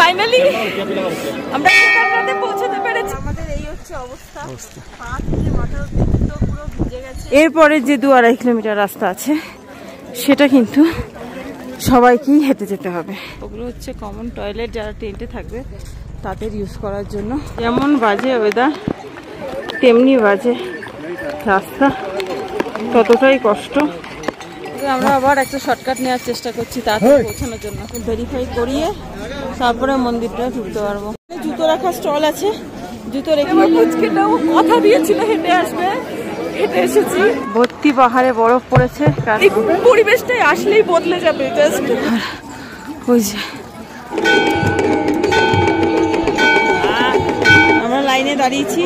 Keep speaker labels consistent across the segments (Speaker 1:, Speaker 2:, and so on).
Speaker 1: Finally আমরা কেদারনাথে পৌঁছতে পেরেছি। আমাদের এই হচ্ছে অবস্থা, পা থেকে মাথা অবধি জুতো পুরো ভিজে গেছে। এরপরে যে 2-2.5 কিলোমিটার রাস্তা আছে সেটা কিন্তু সবাইকেই হেঁটে যেতে হবে। ওগুলো হচ্ছে কমন টয়লেট, যারা টেন্টে থাকবে তাদের ইউজ করার জন্য। যেমন বাজে ওয়েদার তেমনি বাজে রাস্তা, ততটাই কষ্ট। আমরা আবার একটা শর্টকাট নেওয়ার চেষ্টা করছি তাড়াতাড়ি পৌঁছানোর জন্য। ভেরিফাই করিয়ে তারপরে মন্দিরটা ঢুকতে পারবো। জুতো রাখার স্টল আছে, জুতো রেখে কথা দিয়েছিল হেঁটে আসবে, হেঁটে এসেছি। ভর্তি পাহাড়ে বরফ পড়েছে, পরিবেশটাই আসলেই বদলে যাবে। জাস্ট ওই যে আমরা লাইনে দাঁড়িয়েছি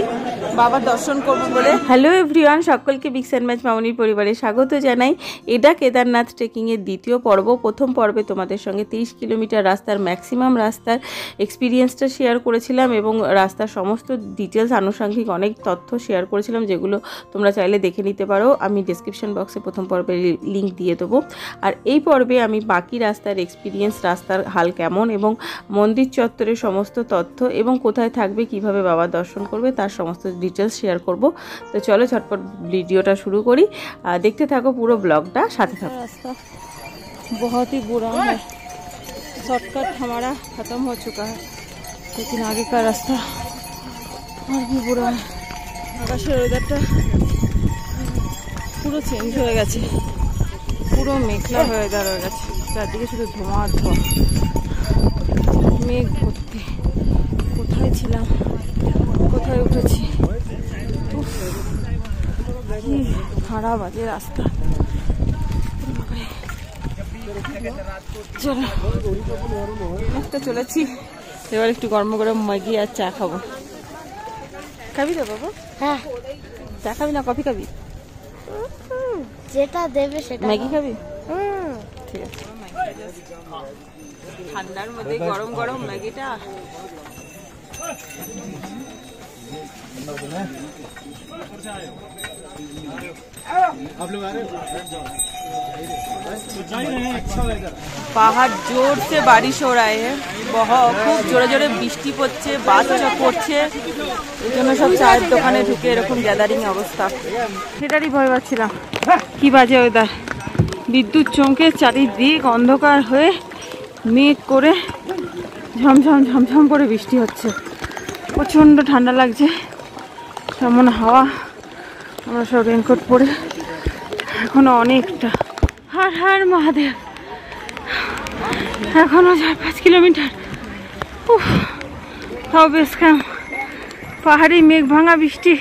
Speaker 1: বাবার দর্শন করবো বলে। হ্যালো এভরিওয়ান, সকলকে বিগ স্যান্ড ম্যাচ মামনির পরিবারে স্বাগত জানাই। এটা কেদারনাথ ট্রেকিংয়ের দ্বিতীয় পর্ব। প্রথম পর্বে তোমাদের সঙ্গে 30 কিলোমিটার রাস্তার ম্যাক্সিমাম রাস্তার এক্সপিরিয়েন্সটা শেয়ার করেছিলাম এবং রাস্তার সমস্ত ডিটেলস আনুষঙ্গিক অনেক তথ্য শেয়ার করেছিলাম, যেগুলো তোমরা চাইলে দেখে নিতে পারো। আমি ডেসক্রিপশন বক্সে প্রথম পর্বের লিঙ্ক দিয়ে দেবো। আর এই পর্বে আমি বাকি রাস্তার এক্সপিরিয়েন্স, রাস্তার হাল কেমন এবং মন্দির চত্বরের সমস্ত তথ্য এবং কোথায় থাকবে, কিভাবে বাবার দর্শন করবে তার সমস্ত ডিটেলস শেয়ার করব। তো চলো ঝটপট ভিডিওটা শুরু করি, দেখতে থাকো পুরো ব্লগটা, সাথে থাকো। রাস্তা बहुत ही बुरा है, शॉर्टकट हमारा ख़त्म हो चुका है, लेकिन आगे का रास्ता और भी बुरा है। আকাশের ওয়েদারটা পুরো চেঞ্জ হয়ে গেছে, পুরো মেঘলা ওয়েদার হয়ে গেছে, চারদিকে শুধু ধোঁয়া ধোঁয়া, মেঘ ভর্তি। কোথায় ছিলাম, কোথায় উঠেছি, কি খারাপ বাজে রাস্তা। চলো একটা চলেছি, এবার একটু গরম গরম ম্যাগি আর চা খাবো। খাবি তো বাবা?
Speaker 2: হ্যাঁ।
Speaker 1: চা খাবি না কফি খাবি?
Speaker 2: যেটা দেবে সেটা।
Speaker 1: ম্যাগি খাবি? ঠিক আছে। ঠান্ডার মধ্যে গরম গরম ম্যাগিটা। পাহাড় জোর সে বারিশ हो रहा है, খুব জোরে জোরে বৃষ্টি পড়ছে, বাতাস পড়ছে, এই জন্য সব চায়ের দোকানে ঢুকে এরকম গ্যাদারিং অবস্থা। সেটারই ভয় পাচ্ছিলাম। কি বাজে ওয়েদার, বিদ্যুৎ চমকে চারিদিক অন্ধকার হয়ে মেঘ করে ঝমঝম ঝমঝম করে বৃষ্টি হচ্ছে। প্রচণ্ড ঠান্ডা লাগছে, তেমন হাওয়া। আমরা সব রেনকোট পরে এখনো অনেকটা। হর হর মহাদেব, এখনো 4-5 কিলোমিটার। তাও বেশ ক্যাম্প। পাহাড়ি মেঘ ভাঙা বৃষ্টি,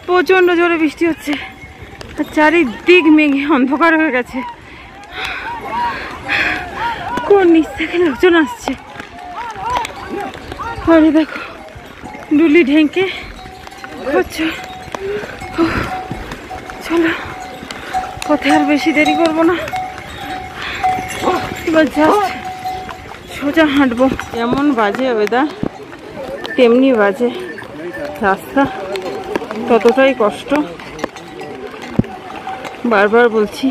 Speaker 1: প্রচণ্ড জোরে বৃষ্টি হচ্ছে, আর চারিদিক মেঘে অন্ধকার হয়ে গেছে। কোন নিচ থেকে লোকজন আসছে, পরে দেখো ডুলি ঢেঙ্কে হচ্ছে। চলো পথে আর বেশি দেরি করবো না, এবার জাস্ট সোজা হাঁটবো। যেমন বাজে ওয়েদার তেমনি বাজে রাস্তা, ততটাই কষ্ট। বারবার বলছি,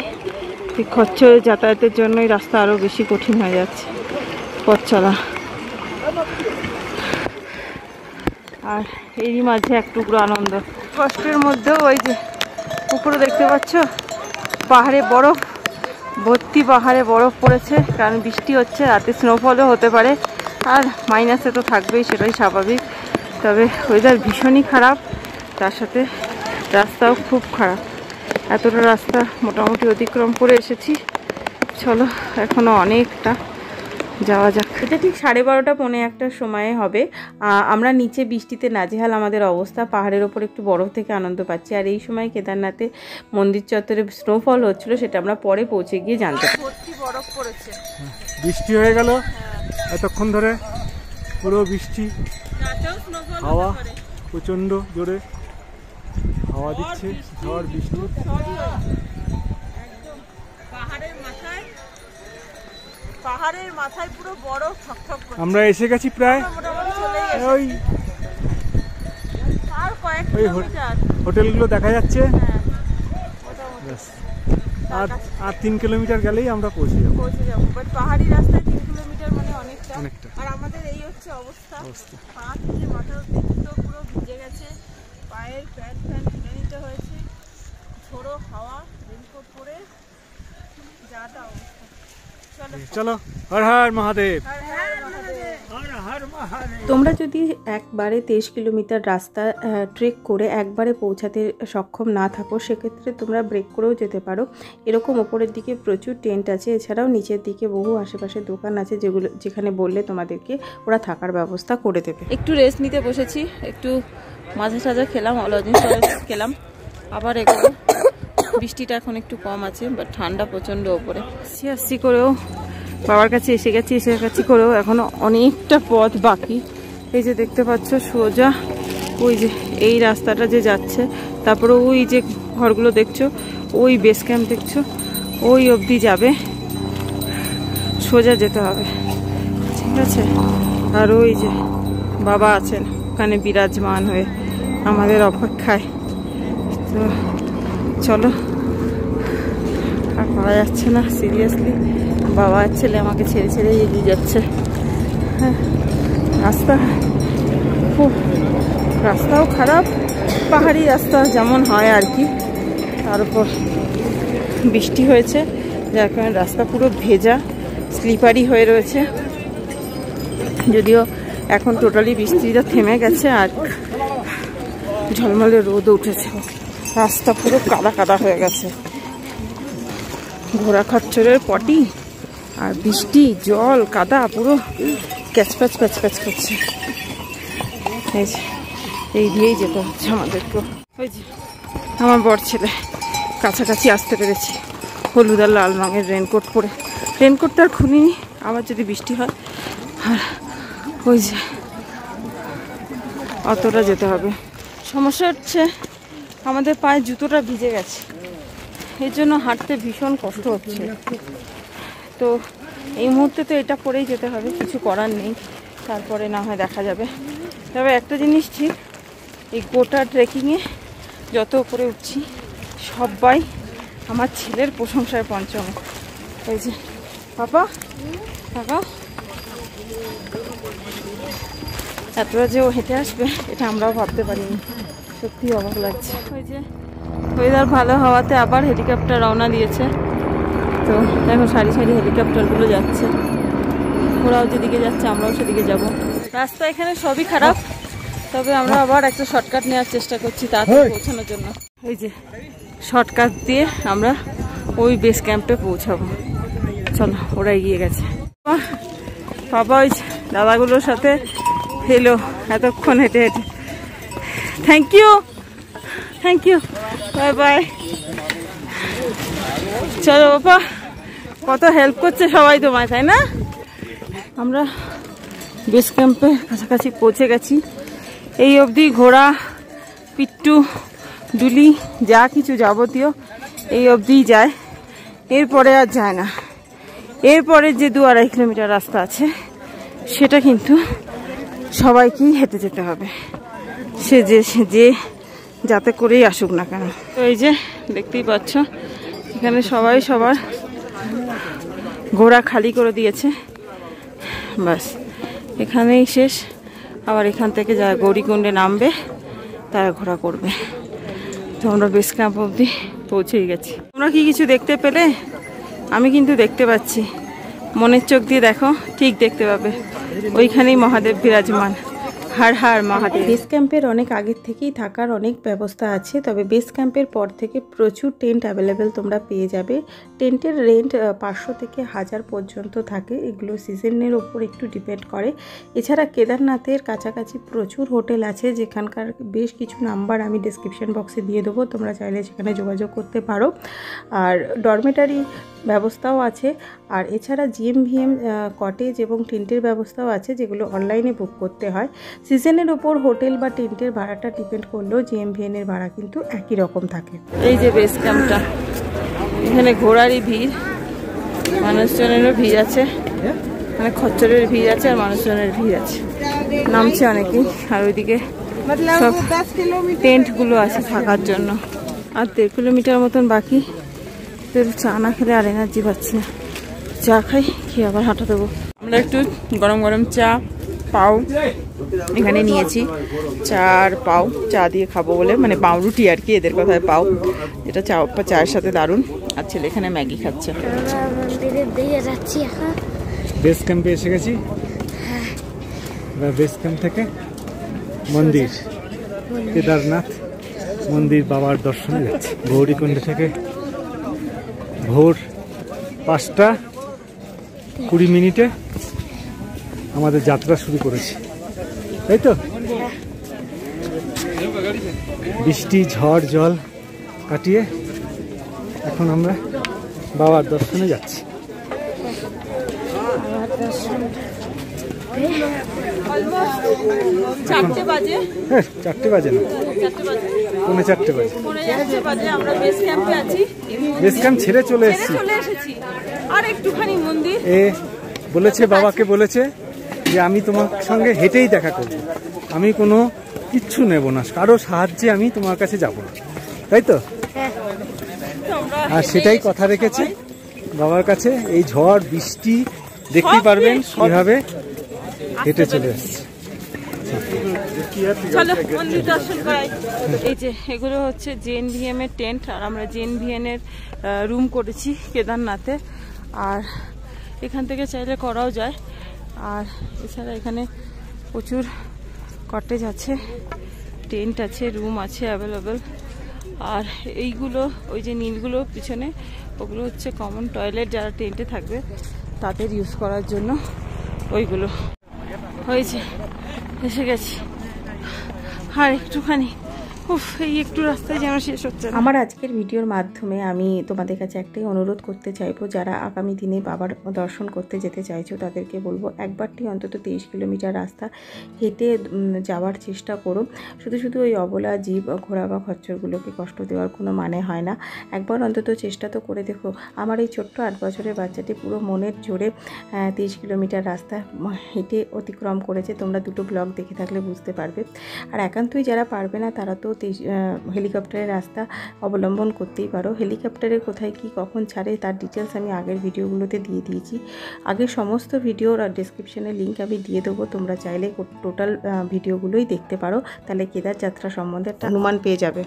Speaker 1: এই খচ্চর যাতায়াতের জন্যই রাস্তা আরও বেশি কঠিন হয়ে যাচ্ছে পথ চলা। আর এরই মাঝে এক টুকরো আনন্দ। কষ্টের মধ্যেও ওই যে উপরে দেখতে পাচ্ছ পাহাড়ে বরফ ভর্তি, পাহাড়ে বরফ পড়েছে, কারণ বৃষ্টি হচ্ছে। রাতে স্নোফলও হতে পারে, আর মাইনাসে তো থাকবেই, সেটাই স্বাভাবিক। তবে ওয়েদার ভীষণই খারাপ, তার সাথে রাস্তাও খুব খারাপ। এতটা রাস্তা মোটামুটি অতিক্রম করে এসেছি। চলো এখনও অনেকটা যাওয়া যাক। এটা ঠিক 12:30 পৌনে 1টার সময়ে হবে। আমরা নিচে বৃষ্টিতে নাজেহাল আমাদের অবস্থা, পাহাড়ের ওপর একটু বরফ থেকে আনন্দ পাচ্ছি। আর এই সময় কেদারনাথে মন্দির চত্বরে স্নোফল হচ্ছিল, সেটা আমরা পরে পৌঁছে গিয়ে জানতে পারি। ভর্তি বরফ পড়েছে,
Speaker 3: বৃষ্টি হয়ে গেল এতক্ষণ ধরে, পুরো বৃষ্টি, হাওয়া প্রচণ্ড জোরে হাওয়া দিচ্ছে, ঝড় বৃষ্টি।
Speaker 1: পাহাড়ের মাথায় পুরো বরফ ঠকঠক করছে।
Speaker 3: আমরা এসে গেছি প্রায় ওই হোটেলগুলো দেখা যাচ্ছে। আর 3 কিলোমিটার গেলেই আমরা পৌঁছে যাবো।
Speaker 1: বাট পাহাড়ি রাস্তায় 3 কিলোমিটার মানে অনেকটা।
Speaker 3: অনেকটা।
Speaker 1: আর আমাদের এই হচ্ছে অবস্থা, পা থেকে মাথা অবধি তো পুরো ভিজে গেছে, পায়ের প্যান্ট কিনে নিতে হয়েছে, ঝোড়ো হাওয়া, রেনকোট পরে যা তা অবস্থা।
Speaker 3: চলো, হর হর মহাদেব।
Speaker 1: তোমরা যদি একবারে 23 কিলোমিটার রাস্তা ট্রেক করে একবারে পৌঁছাতে সক্ষম না থাকো, সেক্ষেত্রে তোমরা ব্রেক করেও যেতে পারো। এরকম ওপরের দিকে প্রচুর টেন্ট আছে, এছাড়াও নিচের দিকে বহু আশেপাশে দোকান আছে যেখানে বললে তোমাদেরকে ওরা থাকার ব্যবস্থা করে দেবে। একটু রেস্ট নিতে বসেছি, একটু মাজা সাজা খেলাম, অলজিন খেলাম, আবার এগোবো। বৃষ্টিটা এখন একটু কম আছে, বাট ঠান্ডা প্রচণ্ড ওপরে। আসি করেও বাবার কাছে এসে গেছি করেও এখনো অনেকটা পথ বাকি। এই যে দেখতে পাচ্ছ সোজা ওই যে এই রাস্তাটা যে যাচ্ছে, তারপরে ওই যে ঘরগুলো দেখছো, ওই বেস ক্যাম্প দেখছো, ওই অবধি যাবে, সোজা যেতে হবে, ঠিক আছে। আর ওই যে বাবা আছেন ওখানে বিরাজমান হয়ে আমাদের অপেক্ষায়। তো চলো, আর পারা যাচ্ছে না সিরিয়াসলি, বাবা আর ছেলে আমাকে ছেড়ে ছেড়ে এগিয়ে যাচ্ছে। হ্যাঁ, রাস্তাও খারাপ, পাহাড়ি রাস্তা যেমন হয় আর কি, তার উপর বৃষ্টি হয়েছে যার কারণে রাস্তা পুরো ভেজা, স্লিপারি হয়ে রয়েছে। যদিও এখন টোটালি বৃষ্টিটা থেমে গেছে আর ঝলমলে রোদ উঠেছে, রাস্তা পুরো কাদা কাদা হয়ে গেছে। ঘোড়া খচ্চরের পটি আর বৃষ্টি, জল, কাদা পুরো ক্যাচপ্যাচ প্যাচপ্যাচ করছে। এই দিয়েই যেতে হচ্ছে আমাদেরকে। ওই যে আমার বর ছেলে কাছাকাছি আসতে পেরেছি, হলুদ আর লাল রঙের রেনকোট পরে। রেনকোটটা আর খুলিনি, আবার যদি বৃষ্টি হয়। আর ওই যে অতটা যেতে হবে। সমস্যা হচ্ছে আমাদের পায়ে জুতোটা ভিজে গেছে, এর জন্য হাঁটতে ভীষণ কষ্ট হচ্ছে। তো এই মুহূর্তে তো এটা পরেই যেতে হবে, কিছু করার নেই, তারপরে না হয় দেখা যাবে। তবে একটা জিনিস ঠিক, এই গোটা ট্রেকিংয়ে যত উপরে উঠছি সবাই আমার ছেলের প্রশংসায় পঞ্চম। এই যে বাবা কাকা, এতটা যে ও হেঁটে আসবে এটা আমরাও ভাবতে পারিনি, সত্যি অবাক লাগছে। ওই যে ওয়েদার ভালো হওয়াতে আবার হেলিকপ্টার রওনা দিয়েছে। তো দেখো সারি সারি হেলিকপ্টারগুলো যাচ্ছে, ওরাও যেদিকে যাচ্ছে আমরাও সেদিকে যাব। রাস্তা এখানে সবই খারাপ, তবে আমরা আবার একটা শর্টকাট নেওয়ার চেষ্টা করছি তাড়াতাড়ি পৌঁছানোর জন্য। এই যে শর্টকাট দিয়ে আমরা ওই বেস ক্যাম্পে পৌঁছাবো। চলো, ওরা এগিয়ে গেছে। বাবা ওই দাদাগুলোর সাথে এলো এতক্ষণ হেঁটে হেঁটে। Thank you, bye bye. চলো বাবা, কত হেল্প করছে সবাই তোমায়, তাই না? আমরা বেস ক্যাম্পে কাছাকাছি পৌঁছে গেছি। এই অবধি ঘোড়া, পিট্টু, ডুলি যা কিছু যাবতীয় এই অবধিই যায়, এরপরে আর যায় না। এরপরে যে 2-2.5 কিলোমিটার রাস্তা আছে সেটা কিন্তু সবাইকেই হেঁটে যেতে হবে, সে যে যাতে করেই আসুক না কেন। তো এই যে দেখতেই পাচ্ছ এখানে সবাই সবার ঘোড়া খালি করে দিয়েছে, বাস এখানেই শেষ। আবার এখান থেকে যারা গৌরীকুণ্ডে নামবে তারা ঘোড়া করবে। তো আমরা বেস ক্যাম্প অবধি পৌঁছেই গেছি। তোমরা কি কিছু দেখতে পেলে? আমি কিন্তু দেখতে পাচ্ছি, মনের চোখ দিয়ে দেখো, ঠিক দেখতে পাবে, ওইখানেই মহাদেব বিরাজমান। হর হর মহাদেব। বেস ক্যাম্পের অনেক আগের থেকেই থাকার অনেক ব্যবস্থা আছে, তবে বেস ক্যাম্পের পর থেকে প্রচুর টেন্ট অ্যাভেলেবেল তোমরা পেয়ে যাবে। টেন্টের রেন্ট 500 থেকে 1000 পর্যন্ত থাকে, এগুলো সিজনের ওপর একটু ডিপেন্ড করে। এছাড়া কেদারনাথের কাছাকাছি প্রচুর হোটেল আছে, যেখানকার বেশ কিছু নাম্বার আমি ডেসক্রিপশন বক্সে দিয়ে দেবো, তোমরা চাইলে সেখানে যোগাযোগ করতে পারো। আর ডরমেটারি ব্যবস্থাও আছে। আর এছাড়া GMVM কটেজ এবং টেন্টের ব্যবস্থাও আছে, যেগুলো অনলাইনে বুক করতে হয়। সিজনের ওপর হোটেল বা টেন্টের ভাড়াটা ডিপেন্ড করলেও GMVM এর ভাড়া কিন্তু একই রকম থাকে। এই যে বেস ক্যাম্পটা, এখানে ঘোড়ারই ভিড়, মানুষজনেরও ভিড় আছে, মানে খচ্চরের ভিড় আছে আর মানুষজনের ভিড় আছে, নামছে অনেকেই। আর ওইদিকে সব টেন্টগুলো আছে থাকার জন্য। আর 1.5 কিলোমিটার মতন বাকি। চা না খেলে আর এনার্জি পাচ্ছি না, চা খাই, খেয়ে আবার হাঁটা দেবো। আমরা আমরা একটু গরম গরম চা পাও এখানে নিয়েছি, চা আর পাও, চা দিয়ে খাবো বলে, মানে পাউরুটি আর কি এদের কথায় পাও, যেটা চায়ের সাথে দারুণ। আর ছেলে এখানে ম্যাগি খাচ্ছে।
Speaker 3: বেস ক্যাম্পে এসে গেছি, বেস ক্যাম্প থেকে মন্দির কেদারনাথ মন্দির বাবার দর্শনে যাচ্ছি। গৌরীকুণ্ড থেকে ভোর 5:20 আমাদের যাত্রা শুরু করেছি, তাই তো? বৃষ্টি ঝড় জল কাটিয়ে এখন আমরা বাবার দর্শনে যাচ্ছি।
Speaker 1: চারটে বাজে,
Speaker 3: হ্যাঁ 4টে বাজে না, 4:45
Speaker 1: বাজে। আমরা বেস ক্যাম্পে আছি,
Speaker 3: বেস ক্যাম্প ছেড়ে চলে এসেছি।
Speaker 1: আর একটুখানি মন্দির
Speaker 3: বলেছে, বাবাকে বলেছে যে আমি তোমার সঙ্গে হেঁটেই দেখা করব, আমি কোনো কিচ্ছু নেব না, কারো সাহায্যে আমি তোমার কাছে যাব না, তাই তো? আর সেটাই কথা রেখেছে বাবার কাছে। এই ঝড় বৃষ্টি দেখতেই পারবেন কিভাবে হেঁটে চলে আসছে।
Speaker 1: চলো মন্দির দর্শন করাই। এই যে এগুলো হচ্ছে জেএনভিএম এর টেন্ট, আর আমরা জেএনভিএম এর রুম করেছি কেদারনাথে। আর এখান থেকে চাইলে করাও যায়। আর এছাড়া এখানে প্রচুর কটেজ আছে, টেন্ট আছে, রুম আছে অ্যাভেলেবেল। আর এইগুলো ওই যে নীলগুলো পিছনে, ওগুলো হচ্ছে কমন টয়লেট, যারা টেন্টে থাকবে তাদের ইউজ করার জন্য ওইগুলো। হয়েছে, এসে গেছি। আর একটুখানি এই একটু রাস্তায় যেন শেষ হচ্ছে। আমার আজকের ভিডিওর মাধ্যমে আমি তোমাদের কাছে একটাই অনুরোধ করতে চাইবো, যারা আগামী দিনে বাবার দর্শন করতে যেতে চাইছো তাদেরকে বলবো একবারটি অন্তত 23 কিলোমিটার রাস্তা হেঁটে যাওয়ার চেষ্টা করো। শুধু শুধু ওই অবলা জীব ঘোড়া বা খচ্চরগুলোকে কষ্ট দেওয়ার কোনো মানে হয় না। একবার অন্তত চেষ্টা তো করে দেখো। আমার এই ছোট্ট 8 বছরের বাচ্চাটি পুরো মনের জোরে 23 কিলোমিটার রাস্তা হেঁটে অতিক্রম করেছে। তোমরা দুটো ব্লগ দেখে থাকলে বুঝতে পারবে। আর একান্তই যারা পারবে না তারা তো হেলিকপ্টারের রাস্তা অবলম্বন করতেই পারো। হেলিকপ্টারে কোথায় কি কখন ছাড়ে তার ডিটেলস আমি আগের ভিডিওগুলোতে দিয়ে দিয়েছি। আগের সমস্ত ভিডিওর আর ডেসক্রিপশনের লিঙ্ক আমি দিয়ে দেবো, তোমরা চাইলে টোটাল ভিডিওগুলোই দেখতে পারো, তাহলে কেদার যাত্রা সম্বন্ধে একটা অনুমান পেয়ে যাবে।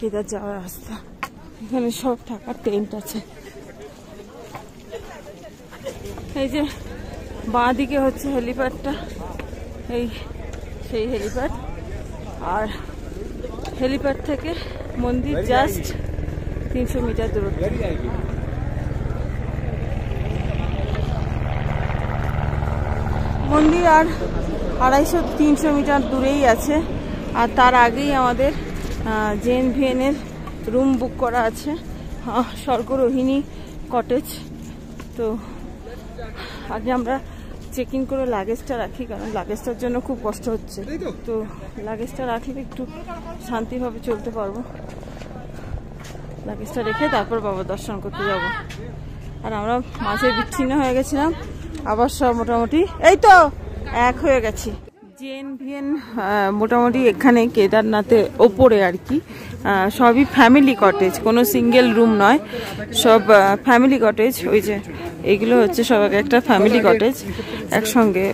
Speaker 1: কেদার যাওয়ার রাস্তা, এখানে সব থাকার টেন্ট আছে। এই যে বাঁ দিকে হচ্ছে হেলিপ্যাডটা, এই সেই হেলিপ্যাড। আর হেলিপ্যাড থেকে মন্দির জাস্ট 300 মিটার দূরত্ব। মন্দির আর 250-300 মিটার দূরেই আছে। আর তার আগেই আমাদের জেএনভিএন এর রুম বুক করা আছে, স্বর্গরোহিণী কটেজ। তো আগে আমরা চেক ইন করে লাগেজটা রাখি, কারণ লাগেজটার জন্য খুব কষ্ট হচ্ছে। তো লাগেজটা রাখলে একটু শান্তিভাবে চলতে পারবো। লাগেজটা রেখে তারপর বাবা দর্শন করতে যাব। আর আমরা মাঝে বিচ্ছিন্ন হয়ে গেছিলাম, আবার সব মোটামুটি এই তো এক হয়ে গেছি। জেএনভিএন মোটামুটি এখানে কেদারনাথের ওপরে আর কি সবই ফ্যামিলি কটেজ, কোনো সিঙ্গেল রুম নয়, সব ফ্যামিলি কটেজ। ওই যে এইগুলো হচ্ছে সব একটা ফ্যামিলি কটেজ, একসঙ্গে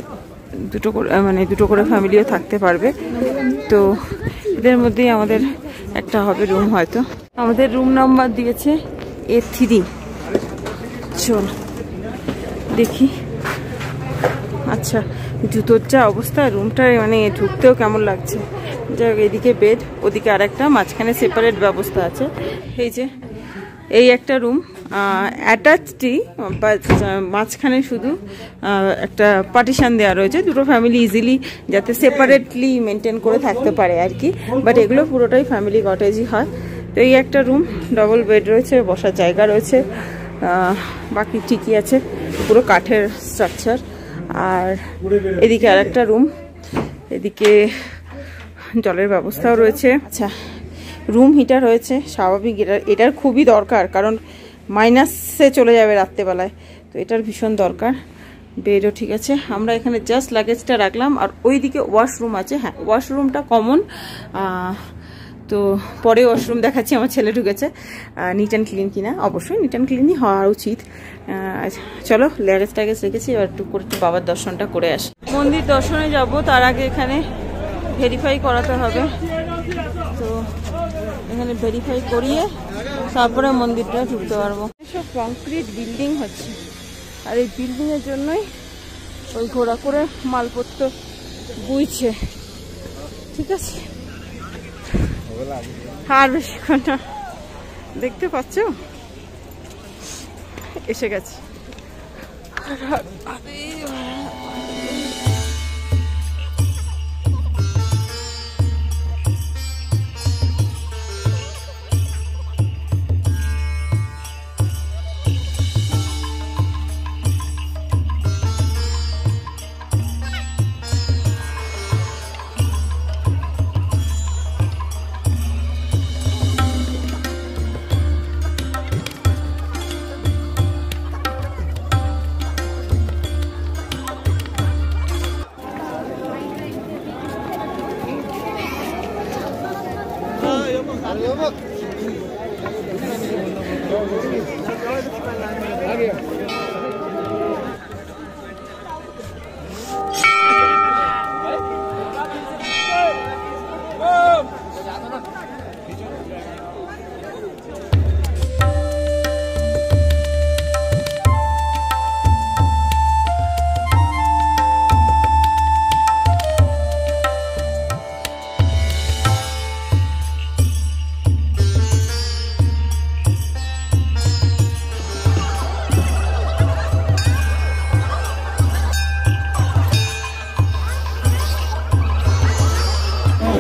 Speaker 1: দুটো করে ফ্যামিলিও থাকতে পারবে। তো এদের মধ্যেই আমাদের একটা হবে রুম। হয়তো আমাদের রুম নাম্বার দিয়েছে A3। চল দেখি। আচ্ছা, জুতোর যা অবস্থা রুমটায়, মানে ঢুকতেও কেমন লাগছে। যাই, এদিকে বেড, ওদিকে আর একটা, মাঝখানে সেপারেট ব্যবস্থা আছে। এই যে এই একটা রুম অ্যাটাচডই, মাঝখানে শুধু একটা পার্টিশন দেওয়া রয়েছে, দুটো ফ্যামিলি ইজিলি যাতে সেপারেটলি মেনটেন করে থাকতে পারে আর কি। বাট এগুলো পুরোটাই ফ্যামিলি কটেজই হয়। তো এই একটা রুম, ডবল বেড রয়েছে, বসার জায়গা রয়েছে, বাকি ঠিকই আছে, পুরো কাঠের স্ট্রাকচার। আর এদিকে আর একটা রুম, এদিকে জলের ব্যবস্থাও রয়েছে। আচ্ছা, রুম হিটার রয়েছে, স্বাভাবিক, এটার খুবই দরকার, কারণ মাইনাসে চলে যাবে রাত্রেবেলায়, তো এটার ভীষণ দরকার। বেডও ঠিক আছে, আমরা এখানে জাস্ট লাগেজটা রাখলাম। আর ওইদিকে ওয়াশরুম আছে, হ্যাঁ ওয়াশরুমটা কমন, তো পরে ওয়াশরুম দেখাচ্ছি। আমার ছেলে ঢুকেছে, নিট অ্যান্ড ক্লিন কিনা, অবশ্যই নিট অ্যান্ড ক্লিনই হওয়া উচিত। চলো লাগেজ টাগেজ রেখেছি, এবার একটু বাবার দর্শনটা করে আসি। মন্দির দর্শনে যাব, তার আগে এখানে ভেরিফাই করাতে হবে, তো এখানে ভেরিফাই করিয়ে তারপরে মন্দিরটা ঢুকতে পারবো। সব কংক্রিট বিল্ডিং হচ্ছে, আর এই বিল্ডিংয়ের জন্যই ওই ঘোড়া করে মালপত্র বুঝছে। ঠিক আছে, আর বেশিক্ষণ না, দেখতে পাচ্ছ এসে গেছে।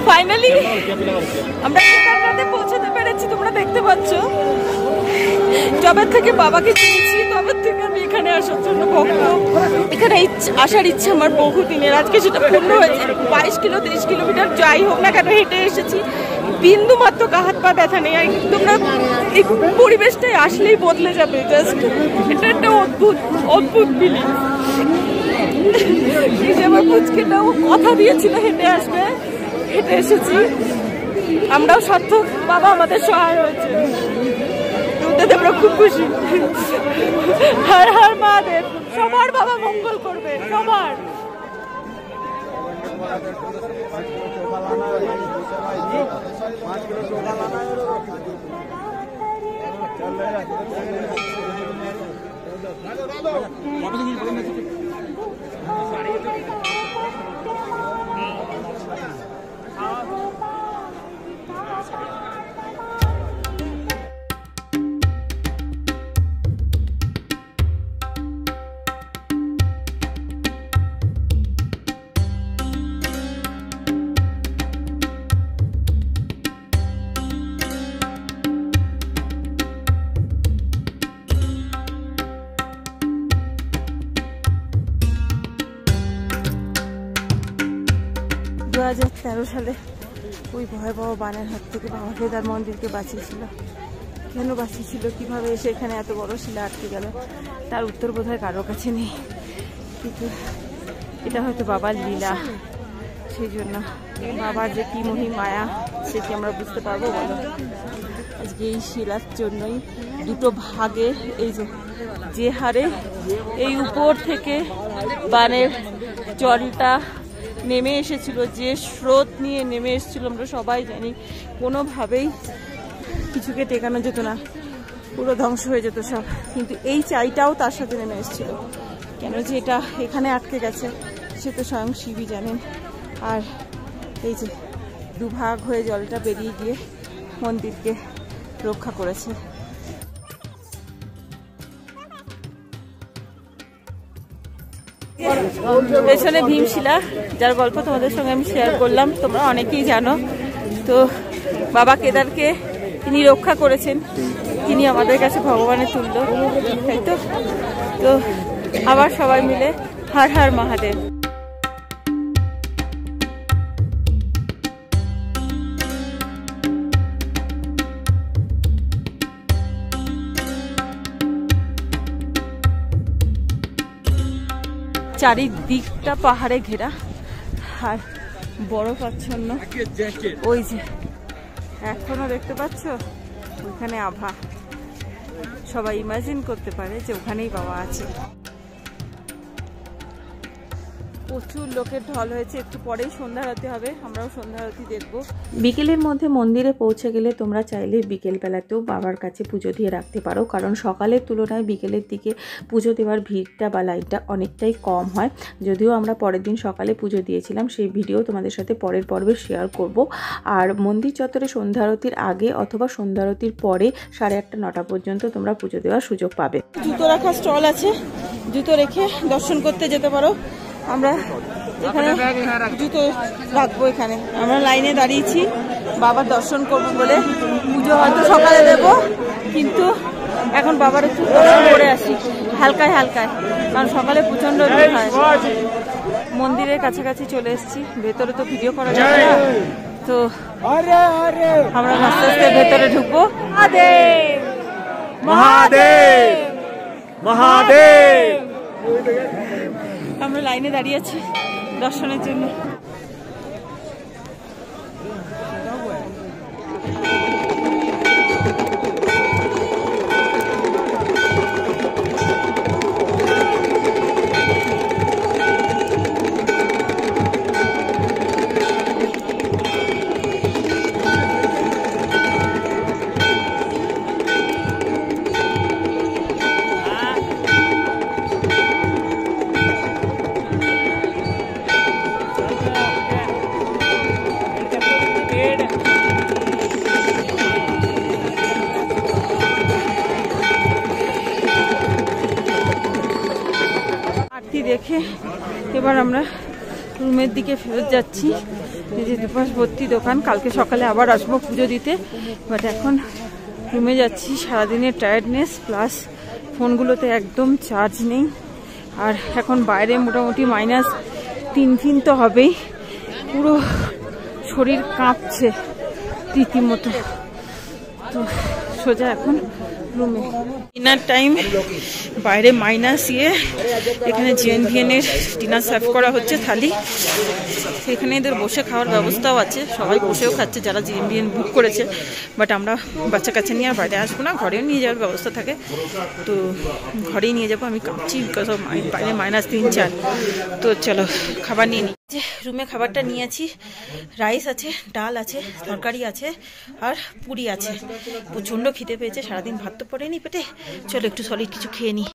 Speaker 1: ফাইনালি আমরা কেদারনাথে পৌঁছাতে পেরেছি, তোমরা দেখতে পাচ্ছ। যবে থেকে বাবাকে চিনেছি তবে থেকে আমি এখানে আসার জন্য ভক্ত। এখানে আসার ইচ্ছা আমার বহুদিনের, আজকে সেটা পূর্ণ হয়েছে। 22 কিলো 30 কিলোমিটার যাই হোক না কেন হেঁটে এসেছি, বিন্দু মাত্র হাত পা ব্যথা নেই। আর তোমরা এই পরিবেশটাই আসলেই বদলে যাবে, জাস্ট এটা একটা অদ্ভুত অদ্ভুত ফিলিং। আমার পুচকেটাও কথা দিয়েছিল হেঁটে আসবে, হেঁটে এসেছি। আমরাও সার্থক, বাবা আমাদের সহায় হয়েছে, আমরা খুব খুশি। হর হর মহাদেব, সবার বাবা মঙ্গল করবে, সবার। দু 2013 সালে ওই ভয়াবহ বানের হাত থেকে বাবা কেদার মন্দিরকে বাঁচিয়েছিল। কেন বাঁচিয়েছিল, কিভাবে এসে এখানে এত বড় শিলা আটকে গেল, তার উত্তর বোধহয় কারোর কাছে নেই, কিন্তু এটা হয়তো বাবার লীলা। সেই জন্য বাবার যে কি মহি মায়া সেটি আমরা বুঝতে পারবো বলো। আজকে এই শিলার জন্যই দুটো ভাগে এই যে হারে এই উপর থেকে বানের জলটা নেমে এসেছিল, যে স্রোত নিয়ে নেমে এসেছিল আমরা সবাই জানি, কোনোভাবেই কিছুকে টেকানো যেত না, পুরো ধ্বংস হয়ে যেত সব। কিন্তু এই চাইটাও তার সাথে নেমে এসেছিল। কেন যে এটা এখানে আটকে গেছে সে তো স্বয়ং শিবই জানেন। আর এই যে দুভাগ হয়ে জলটা বেরিয়ে গিয়ে মন্দিরকে রক্ষা করেছে। পেছনে ভীমশিলা, যার গল্প তোমাদের সঙ্গে আমি শেয়ার করলাম, তোমরা অনেকেই জানো। তো বাবা কেদারকে তিনি রক্ষা করেছেন, তিনি আমাদের কাছে ভগবানের তুল্য, তাই তো। তো আবার সবাই মিলে হর হর মহাদেব। চারিদিকটা পাহাড়ে ঘেরা আর বরফাচ্ছন্ন। ওই যে এখনো দেখতে পাচ্ছ ওইখানে আভা, সবাই ইমাজিন করতে পারে যে ওখানেই বাবা আছে। প্রচুর লোকের ঢল হয়েছে, একটু পরেই সন্ধ্যা আরতি হবে, আমরাও সন্ধ্যা আরতি দেখবো। বিকেলের মধ্যে মন্দিরে পৌঁছে গেলে তোমরা চাইলে বিকেল বেলাতেও বাবার কাছে পুজো দিয়ে রাখতে পারো, কারণ সকালের তুলনায় বিকেলের দিকে পুজো দেওয়ার ভিড়টা বা লাইনটা অনেকটাই কম হয়। যদিও আমরা পরের দিন সকালে পুজো দিয়েছিলাম, সেই ভিডিও তোমাদের সাথে পরের পর্বে শেয়ার করব। আর মন্দির চত্বরে সন্ধ্যা আরতির আগে অথবা সন্ধ্যা আরতির পরে 8:30 9টা পর্যন্ত তোমরা পুজো দেওয়ার সুযোগ পাবে। জুতো রাখার স্টল আছে, জুতো রেখে দর্শন করতে যেতে পারো। আমরা এখানে জুতো রাখবো, এখানে আমরা লাইনে দাঁড়িয়েছি বাবার দর্শন করবো বলে। পুজো হয়তো সকালে দেবো, কিন্তু এখন বাবার একটু দর্শন করে আসি হালকায় হালকায়, কারণ সকালে প্রচন্ড ভিড় হয়। মন্দিরের কাছাকাছি চলে এসেছি, ভেতরে তো ভিডিও করা যাবে না, তো আমরা আস্তে আস্তে ভেতরে ঢুকবো। মহাদেব মহাদেব মহাদেব। আমরা লাইনে দাঁড়িয়ে আছি দর্শনের জন্য। দেখে এবার আমরা রুমের দিকে ফেরত যাচ্ছি। এই যে দুপাশ ভর্তি দোকান, কালকে সকালে আবার আসবো পুজো দিতে, বাট এখন রুমে যাচ্ছি। সারাদিনের টায়ার্ডনেস প্লাস ফোনগুলোতে একদম চার্জ নেই, আর এখন বাইরে মোটামুটি -3 তো হবেই, পুরো শরীর কাঁপছে রীতিমতো। তো সোজা এখন রুমে। ডিনার টাইম, বাইরে -, এখানে জিএনভিএনের ডিনার সার্ভ করা হচ্ছে থালি। এখানে এদের বসে খাওয়ার ব্যবস্থাও আছে, সবাই বসেও খাচ্ছে যারা জিএনভিএন বুক করেছে। বাট আমরা বাচ্চা কাচ্চা নিয়ে আর বাইরে আসবো না, ঘরেও নিয়ে যাওয়ার ব্যবস্থা থাকে, তো ঘরেই নিয়ে যাবো। আমি কাঁপছি বিকজ অফ বাইরে -3 4। তো চলো খাবার নিয়ে নিই। যে রুমে খাবারটা নিয়েছি, রাইস আছে, ডাল আছে, তরকারি আছে আর পুরি আছে। প্রচণ্ড খিদে পেয়েছে, সারাদিন ভাত তো পড়েনি পেটে, চলো একটু সলিড কিছু খেয়ে নিই।